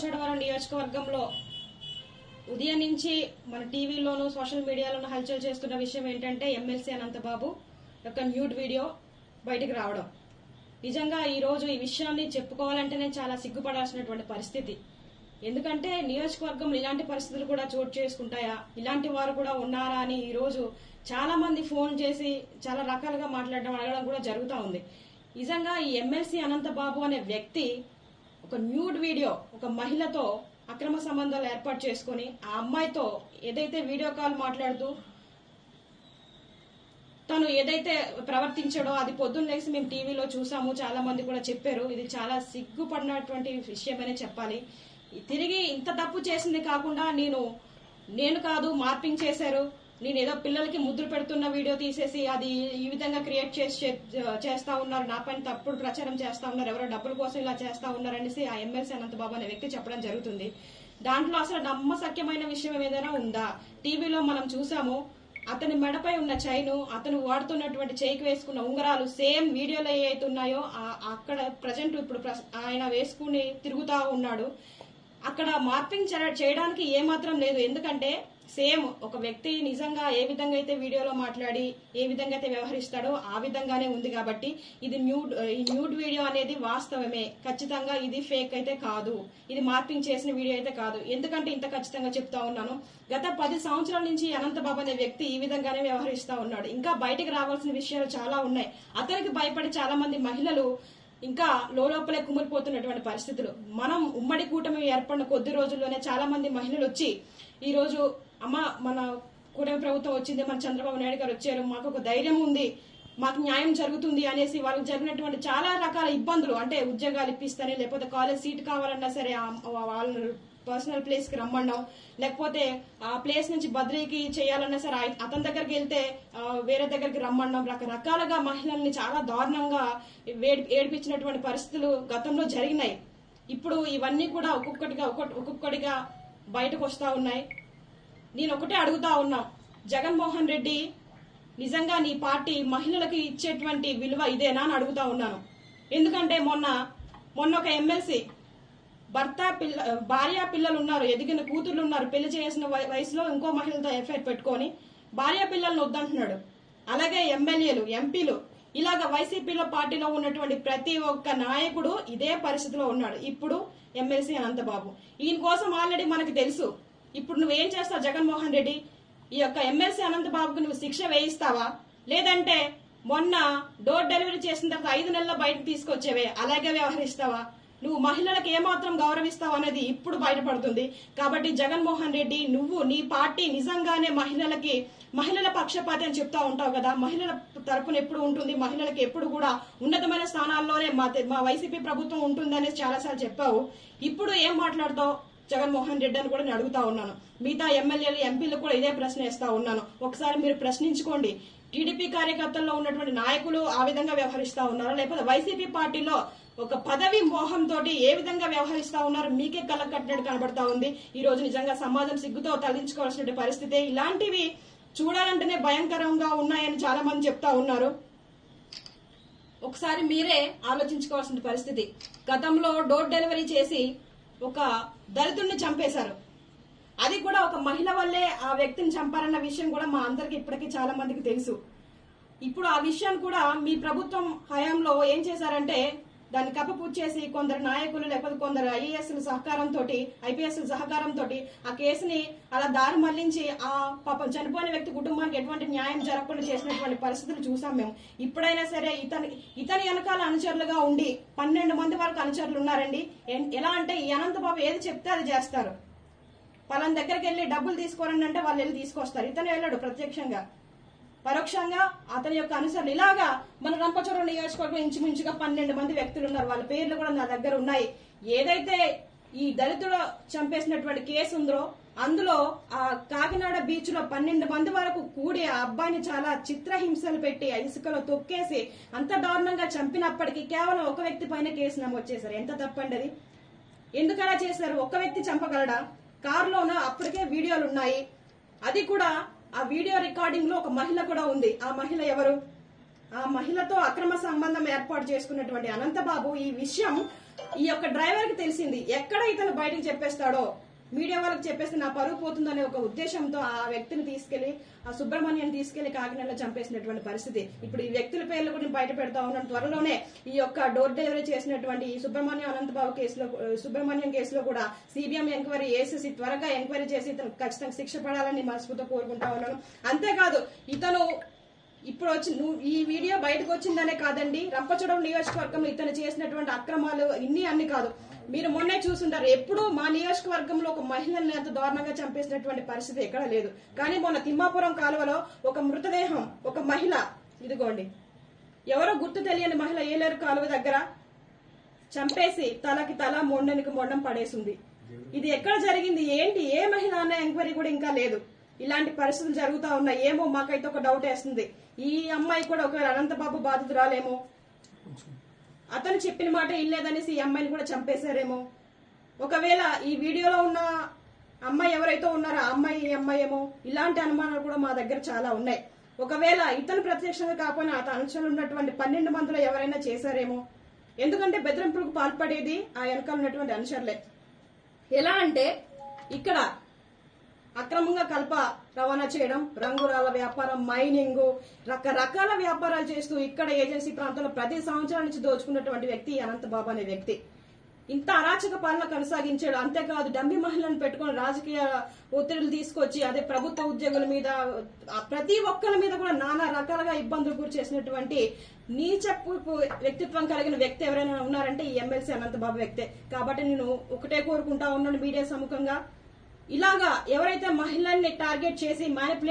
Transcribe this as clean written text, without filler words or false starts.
రంపచోడవరం నియోజకవర్గంలో ఉదయం నుంచి మన టీవీలోను సోషల్ మీడియాలోను హల్చల్ చేస్తున్న విషయం ఏంటంటే ఎమ్మెల్సీ అనంతబాబు యొక్క న్యూడ్ వీడియో బయటకు రావడం. నిజంగా ఈ రోజు ఈ విషయాన్ని చెప్పుకోవాలంటేనే చాలా సిగ్గుపడాల్సినటువంటి పరిస్థితి. ఎందుకంటే నియోజకవర్గంలో ఇలాంటి పరిస్థితులు కూడా చోటు చేసుకుంటాయా, ఇలాంటి వారు కూడా ఉన్నారా అని ఈ రోజు చాలా మంది ఫోన్ చేసి చాలా రకాలుగా మాట్లాడడం అడగడం కూడా జరుగుతూ ఉంది. నిజంగా ఈ ఎమ్మెల్సీ అనంతబాబు అనే వ్యక్తి ఒక న్యూడ్ వీడియో ఒక మహిళతో అక్రమ సంబంధాలు ఏర్పాటు చేసుకుని ఆ అమ్మాయితో ఏదైతే వీడియో కాల్ మాట్లాడుతూ తను ఏదైతే ప్రవర్తించాడో అది పొద్దున్న లేసి మేము టీవీలో చూసాము, చాలా మంది కూడా చెప్పారు. ఇది చాలా సిగ్గుపడినటువంటి విషయమనే చెప్పాలి. తిరిగి ఇంత తప్పు చేసింది కాకుండా నేను కాదు మార్పింగ్ చేశారు, నేను ఏదో పిల్లలకి ముద్దులు పెడుతున్న వీడియో తీసేసి అది ఈ విధంగా క్రియేట్ చేస్తా ఉన్నారు, నా పైన తప్పుడు ప్రచారం చేస్తా ఉన్నారు, ఎవరో డబ్బుల కోసం ఇలా చేస్తా ఉన్నారనేసి ఆ ఎమ్మెల్సీ అనంతబాబు అనే వ్యక్తి చెప్పడం జరుగుతుంది. దాంట్లో అసలు నమ్మశక్యమైన విషయం ఏదైనా ఉందా? టీవీలో మనం చూసాము, అతని మెడపై ఉన్న చైను, అతను వాడుతున్నటువంటి చేయికి వేసుకున్న ఉంగరాలు సేమ్ వీడియోలో ఏవైతే ఉన్నాయో అక్కడ ప్రజెంట్ ఇప్పుడు ఆయన వేసుకుని తిరుగుతా ఉన్నాడు. అక్కడ మార్పింగ్ చేయడానికి ఏమాత్రం లేదు. ఎందుకంటే సేమ్ ఒక వ్యక్తి నిజంగా ఏ విధంగా అయితే వీడియోలో మాట్లాడి ఏ విధంగా అయితే వ్యవహరిస్తాడో ఆ విధంగానే ఉంది. కాబట్టి ఇది న్యూడ్ వీడియో అనేది వాస్తవమే, ఖచ్చితంగా ఇది ఫేక్ అయితే కాదు, ఇది మార్పింగ్ చేసిన వీడియో అయితే కాదు. ఎందుకంటే ఇంత ఖచ్చితంగా చెప్తా ఉన్నాను, గత 10 సంవత్సరాల నుంచి అనంతబాబు అనే వ్యక్తి ఈ విధంగానే వ్యవహరిస్తా ఉన్నాడు. ఇంకా బయటకు రావాల్సిన విషయాలు చాలా ఉన్నాయి. అతనికి భయపడి చాలా మంది మహిళలు ఇంకా లోపలే కుమిలిపోతున్నటువంటి పరిస్థితులు. మనం ఉమ్మడి కూటమి ఏర్పడిన కొద్ది రోజుల్లోనే చాలా మంది మహిళలు వచ్చి ఈ రోజు అమ్మ మన కూటమి ప్రభుత్వం వచ్చింది, మన చంద్రబాబు నాయుడు గారు వచ్చారు, మాకు ఒక ధైర్యం ఉంది, మాకు న్యాయం జరుగుతుంది అనేసి వాళ్ళకి జరిగినటువంటి చాలా రకాల ఇబ్బందులు, అంటే ఉద్యోగాలు ఇప్పిస్తానే, లేకపోతే కాలేజ్ సీట్ కావాలన్నా సరే వాళ్ళ పర్సనల్ ప్లేస్ కి రమ్మన్నాం, లేకపోతే ఆ ప్లేస్ నుంచి బద్రీకి చేయాలన్నా సరే అతని దగ్గరికి వెళ్తే వేరే దగ్గరికి రమ్మన్నాం. రకరకాలుగా మహిళల్ని చాలా దారుణంగా ఏడిపించినటువంటి పరిస్థితులు గతంలో జరిగినాయి. ఇప్పుడు ఇవన్నీ కూడా ఒక్కొక్కటిగా బయటకు వస్తా ఉన్నాయి. నేను ఒకటే అడుగుతా ఉన్నా, జగన్మోహన్ రెడ్డి నిజంగా నీ పార్టీ మహిళలకు ఇచ్చేటువంటి విలువ ఇదేనా అని అడుగుతా ఉన్నాను. ఎందుకంటే మొన్న ఒక ఎమ్మెల్సీ భార్య పిల్లలు ఉన్నారు, ఎదిగిన కూతుర్లు ఉన్నారు, పెళ్లి చేసిన వయసులో ఇంకో మహిళతో ఎఫ్ఐఆర్ పెట్టుకొని భార్య పిల్లలను వద్దంటున్నాడు. అలాగే ఎమ్మెల్యేలు, ఎంపీలు, ఇలాగ వైసీపీలో పార్టీలో ఉన్నటువంటి ప్రతి ఒక్క నాయకుడు ఇదే పరిస్థితిలో ఉన్నాడు. ఇప్పుడు ఎమ్మెల్సీ అనంతబాబు, ఈయన కోసం ఆల్రెడీ మనకు తెలుసు. ఇప్పుడు నువ్వేం చేస్తావు జగన్మోహన్ రెడ్డి? ఈ యొక్క ఎమ్మెల్సీ అనంతబాబుకు నువ్వు శిక్ష వేయిస్తావా, లేదంటే మొన్న డోర్ డెలివరీ చేసిన తర్వాత 5 నెలల్లో బయటకు తీసుకొచ్చేవే అలాగే వ్యవహరిస్తావా? నువ్వు మహిళలకు ఏమాత్రం గౌరవిస్తావు అనేది ఇప్పుడు బయటపడుతుంది. కాబట్టి జగన్మోహన్ రెడ్డి, నువ్వు నీ పార్టీ నిజంగానే మహిళల పక్షపాతి అని చెప్తా ఉంటావు కదా, మహిళల తరపున ఎప్పుడు ఉంటుంది, మహిళలకు ఎప్పుడు కూడా ఉన్నతమైన స్థానాల్లోనే మా వైసీపీ ప్రభుత్వం ఉంటుంది అనేసి చాలాసార్లు చెప్పావు. ఇప్పుడు ఏం మాట్లాడతావు జగన్మోహన్ రెడ్డి అని కూడా నేను అడుగుతా ఉన్నాను. మిగతా ఎమ్మెల్యేలు, ఎంపీలు కూడా ఇదే ప్రశ్న వేస్తా ఉన్నాను. ఒకసారి మీరు ప్రశ్నించుకోండి. టీడీపీ కార్యకర్తల్లో ఉన్నటువంటి నాయకులు ఆ విధంగా వ్యవహరిస్తా ఉన్నారా, లేకపోతే వైసీపీ పార్టీలో ఒక పదవి మోహంతో ఏ విధంగా వ్యవహరిస్తా ఉన్నారు మీకే కళ్ళ కట్టినట్టు కనబడతా ఉంది. ఈ రోజు నిజంగా సమాజం సిగ్గుతో తలదించుకోవాల్సిన పరిస్థితి. ఇలాంటివి చూడాలంటేనే భయంకరంగా ఉన్నాయని చాలా మంది చెప్తా ఉన్నారు. ఒకసారి మీరే ఆలోచించుకోవాల్సిన పరిస్థితి. గతంలో డోర్ డెలివరీ చేసి ఒక దళితుడిని చంపేశారు. అది కూడా ఒక మహిళ వల్లే ఆ వ్యక్తిని చంపారన్న విషయం కూడా మా అందరికి ఇప్పటికీ చాలా మందికి తెలుసు. ఇప్పుడు ఆ విషయాన్ని కూడా మీ ప్రభుత్వం హయాంలో ఏం చేశారంటే దాన్ని కప్పపూజ చేసి కొందరు నాయకులు లేకపోతే కొందరు ఐఏఎస్ల సహకారంతో, ఐపీఎస్ల సహకారంతో ఆ కేసుని అలా దారి మళ్లించి ఆ పాపం చనిపోయిన వ్యక్తి కుటుంబానికి ఎటువంటి న్యాయం జరగకుండా చేసినటువంటి పరిస్థితులు చూసాం మేము. ఇప్పుడైనా సరే ఇతని వెనకాల అనుచరులుగా ఉండి 12 మంది వరకు అనుచరులు ఉన్నారండి. ఎలా అంటే ఈ అనంతబాబు ఏది చెప్తే అది చేస్తారు. పలానా దగ్గరికి వెళ్ళి డబ్బులు తీసుకోరండి అంటే వాళ్ళు వెళ్ళి తీసుకొస్తారు. ఇతను వెళ్ళాడు ప్రత్యక్షంగా, పరోక్షంగా అతని యొక్క అనుసరణ. ఇలాగా మన రంపచోడవరం నియోజకవర్గం ఇంచుమించుగా 12 మంది వ్యక్తులు ఉన్నారు. వాళ్ళ పేర్లు కూడా నా దగ్గర ఉన్నాయి. ఏదైతే ఈ దళితుడు చంపేసినటువంటి కేసు ఉందో అందులో ఆ కాకినాడ బీచ్ లో 12 మంది వరకు కూడి ఆ అబ్బాయిని చాలా చిత్రహింసలు పెట్టి ఇసుకలో తొక్కేసి అంత దారుణంగా చంపినప్పటికీ కేవలం ఒక వ్యక్తి పైన కేసు నమోదు చేశారు. ఎంత తప్పండి అది? ఎందుకలా చేశారు? ఒక్క వ్యక్తి చంపగలడా? కారులోనూ అప్పటికే వీడియోలు ఉన్నాయి. అది కూడా ఆ వీడియో రికార్డింగ్ లో ఒక మహిళ కూడా ఉంది. ఆ మహిళ ఎవరు? ఆ మహిళతో అక్రమ సంబంధం ఏర్పాటు చేసుకున్నటువంటి అనంతబాబు ఈ విషయం ఈ యొక్క డ్రైవర్ కి తెలిసింది. ఎక్కడ ఇతను బయటకు చెప్పేస్తాడో, మీడియా వాళ్ళకి చెప్పేస్తే నా పరువు పోతుందనే ఒక ఉద్దేశంతో ఆ వ్యక్తిని తీసుకెళ్లి, ఆ సుబ్రహ్మణ్యం తీసుకెళ్లి కాకినాడలో చంపేసినటువంటి పరిస్థితి. ఇప్పుడు ఈ వ్యక్తుల పేర్లు కూడా బయట పెడతా ఉన్నాను. త్వరలోనే ఈ యొక్క డోర్ డెలివరీ చేసినటువంటి ఈ సుబ్రహ్మణ్యం కేసులో కూడా సిబిఎం ఎంక్వైరీ వేసేసి త్వరగా ఎంక్వైరీ చేసి ఇతను ఖచ్చితంగా శిక్ష పడాలని మనస్ఫూర్తిగా కోరుకుంటా ఉన్నాను. అంతేకాదు ఇతను ఇప్పుడు ఈ వీడియో బయటకు వచ్చిందనే కాదండి, రంపచోడవరం నియోజకవర్గంలో ఇతను చేసినటువంటి అక్రమాలు అన్ని కాదు. మీరు మొన్నే చూసుంటారు, ఎప్పుడూ మా నియోజకవర్గంలో ఒక మహిళల్ని అంత దారుణంగా చంపేసినటువంటి పరిస్థితి ఎక్కడ లేదు. కానీ మొన్న తిమ్మాపురం కాలువలో ఒక మృతదేహం, ఒక మహిళ, ఇదిగోండి ఎవరో గుర్తు తెలియని మహిళ ఏలేరు కాలువ దగ్గర చంపేసి తలకి తల మొండనికి మొండం పడేసింది. ఇది ఎక్కడ జరిగింది, ఏంటి, ఏ మహిళ అన్న ఎంక్వైరీ కూడా ఇంకా లేదు. ఇలాంటి పరిస్థితులు జరుగుతా ఉన్నాయి. ఏమో మాకైతే ఒక డౌట్ వేస్తుంది, ఈ అమ్మాయి కూడా ఒకవేళ అనంతబాబు బాధితురాలేమో, అతను చెప్పిన మాట ఇల్లేదనేసి ఈ అమ్మాయిని కూడా చంపేశారేమో. ఒకవేళ ఈ వీడియోలో ఉన్న అమ్మాయి ఎవరైతే ఉన్నారో ఆ అమ్మాయి ఈ అమ్మాయి ఏమో, ఇలాంటి అనుమానాలు కూడా మా దగ్గర చాలా ఉన్నాయి. ఒకవేళ ఇతను ప్రత్యక్షంగా కాకపోయినా అతను అనుచరులు ఉన్నటువంటి 12 మందిలో ఎవరైనా చేశారేమో. ఎందుకంటే బెదిరింపులకు పాల్పడేది ఆ వెనకాల ఉన్నటువంటి అనుచరులే. ఎలా అంటే ఇక్కడ అక్రమంగా కలప రవాణా చేయడం, రంగురాల వ్యాపారం, మైనింగ్, రకరకాల వ్యాపారాలు చేస్తూ ఇక్కడ ఏజెన్సీ ప్రాంతంలో 10 సంవత్సరాల నుంచి దోచుకున్నటువంటి వ్యక్తి అనంతబాబు అనే వ్యక్తి. ఇంత అరాచక పాలన కొనసాగించాడు. అంతేకాదు డమ్మి మహిళలను పెట్టుకుని రాజకీయ ఒత్తిడులు తీసుకొచ్చి అదే ప్రభుత్వ ఉద్యోగుల మీద, ప్రతి ఒక్కరి మీద కూడా నానా రకాలుగా ఇబ్బందులు గురి చేసినటువంటి నీచపు వ్యక్తిత్వం కలిగిన వ్యక్తి ఎవరైనా ఉన్నారంటే ఈ ఎమ్మెల్సీ అనంతబాబు వ్యక్తే. కాబట్టి నేను ఒకటే కోరుకుంటా ఉన్నాను మీడియా సముఖంగా, ఇలాగా ఎవరైతే మహిళల్ని టార్గెట్ చేసి మ్యానిపులేట్